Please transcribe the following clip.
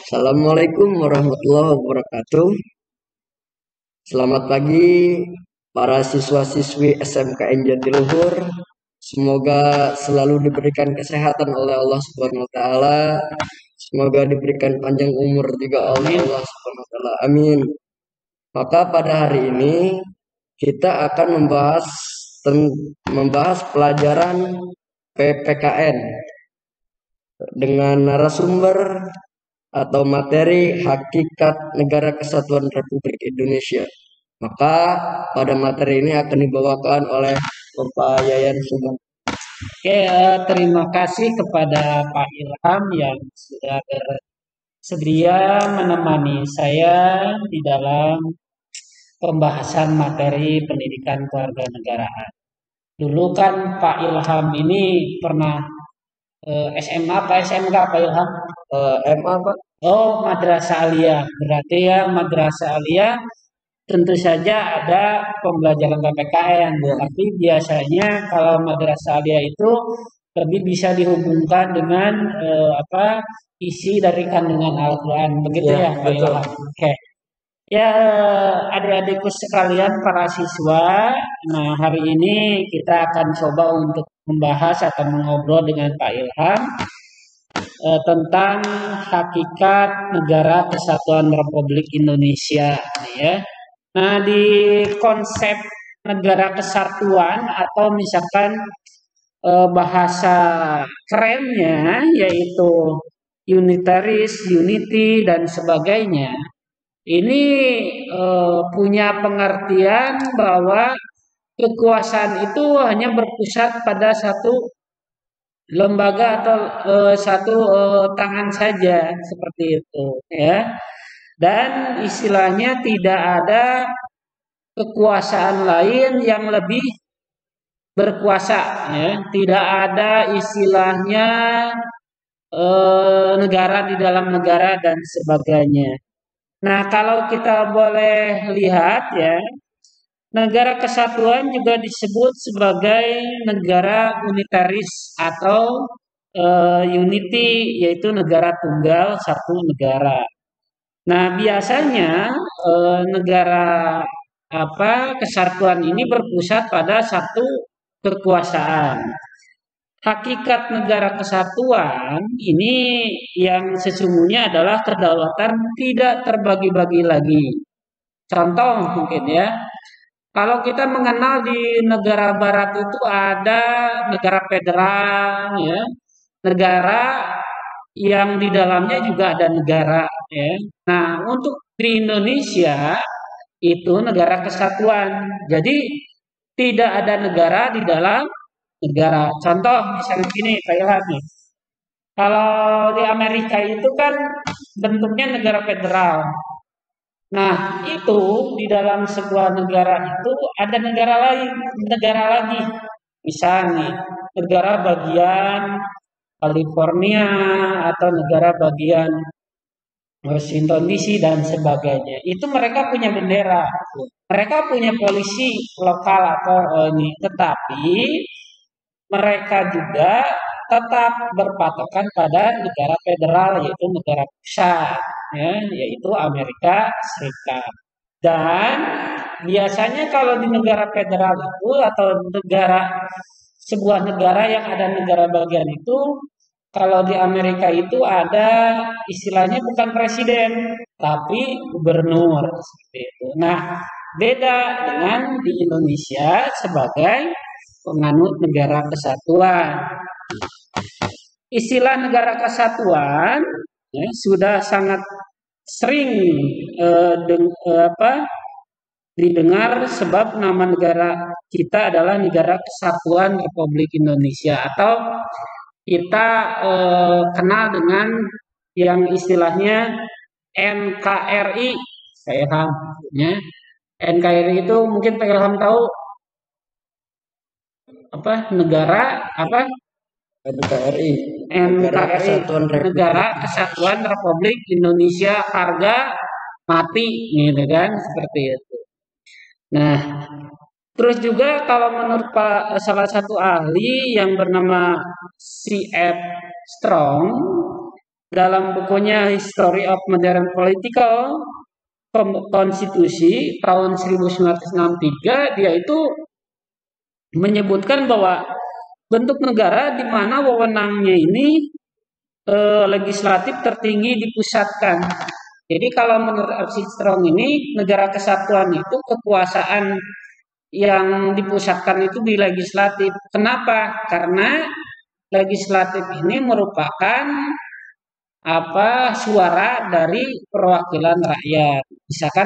Assalamualaikum warahmatullahi wabarakatuh. Selamat pagi para siswa-siswi SMKN Jatiluhur. Semoga selalu diberikan kesehatan oleh Allah Subhanahu wa taala. Semoga diberikan panjang umur juga oleh Allah Subhanahu wa taala. Amin. Maka pada hari ini kita akan membahas pelajaran PPKN dengan narasumber atau materi Hakikat Negara Kesatuan Republik Indonesia. Maka pada materi ini akan dibawakan oleh Bapak Yayan Sugeng. Oke, terima kasih kepada Pak Ilham yang sudah bersedia menemani saya di dalam pembahasan materi pendidikan kewarganegaraan. Dulu kan Pak Ilham ini pernah SMA apa SMK Pak Ilham? MA Pak? Oh, Madrasah Aliyah. Berarti ya Madrasah Aliyah tentu saja ada pembelajaran PPKN, Ya. tapi biasanya kalau Madrasah Aliyah itu lebih bisa dihubungkan dengan isi dari kandungan Al-Quran, begitu Ya, ya Pak betul. Ilham? Oke. Ya, adik-adikku sekalian para siswa, nah hari ini kita akan coba untuk membahas atau mengobrol dengan Pak Ilham tentang hakikat Negara Kesatuan Republik Indonesia, ya. Nah, di konsep negara kesatuan atau misalkan bahasa kerennya yaitu unitaris, unity dan sebagainya. Ini punya pengertian bahwa kekuasaan itu hanya berpusat pada satu lembaga atau satu tangan saja seperti itu, ya. Dan istilahnya tidak ada kekuasaan lain yang lebih berkuasa, ya. Tidak ada istilahnya negara di dalam negara dan sebagainya. Nah, kalau kita boleh lihat ya, negara kesatuan juga disebut sebagai negara unitaris atau unity, yaitu negara tunggal satu negara. Nah, biasanya negara kesatuan ini berpusat pada satu kekuasaan. Hakikat negara kesatuan ini yang sesungguhnya adalah kedaulatan tidak terbagi-bagi lagi. Contoh mungkin ya, kalau kita mengenal di negara barat itu ada negara federal, ya, negara yang di dalamnya juga ada negara, ya. Nah, untuk di Indonesia itu negara kesatuan. Jadi tidak ada negara di dalam negara. Contoh misalnya gini, Pak Ilham nih. Kalau di Amerika itu kan bentuknya negara federal. Nah, itu di dalam sebuah negara itu ada negara lain, negara lagi. Misalnya negara bagian California atau negara bagian Washington DC dan sebagainya. Itu mereka punya bendera, mereka punya polisi lokal atau ini, tetapi mereka juga tetap berpatokan pada negara federal yaitu negara pusat, ya, yaitu Amerika Serikat. Dan biasanya kalau di negara federal itu atau sebuah negara yang ada negara bagian itu, kalau di Amerika itu ada istilahnya bukan presiden, tapi gubernur seperti itu. Nah, beda dengan di Indonesia sebagai penganut negara kesatuan. Istilah negara kesatuan ya, sudah sangat sering didengar sebab nama negara kita adalah Negara Kesatuan Republik Indonesia atau kita kenal dengan yang istilahnya NKRI. Saya Ilham, ya. NKRI itu mungkin Pak Ilham tahu negara NKRI. NKRI Negara Kesatuan Republik Indonesia, harga mati gitu kan, seperti itu. Nah, terus juga kalau menurut salah satu ahli yang bernama C.F. Strong, dalam bukunya History of Modern Political Konstitusi tahun 1963, dia itu menyebutkan bahwa bentuk negara di mana wewenangnya ini legislatif tertinggi dipusatkan. Jadi kalau menurut Armstrong ini, negara kesatuan itu kekuasaan yang dipusatkan itu di legislatif. Kenapa? Karena legislatif ini merupakan suara dari perwakilan rakyat. Misalkan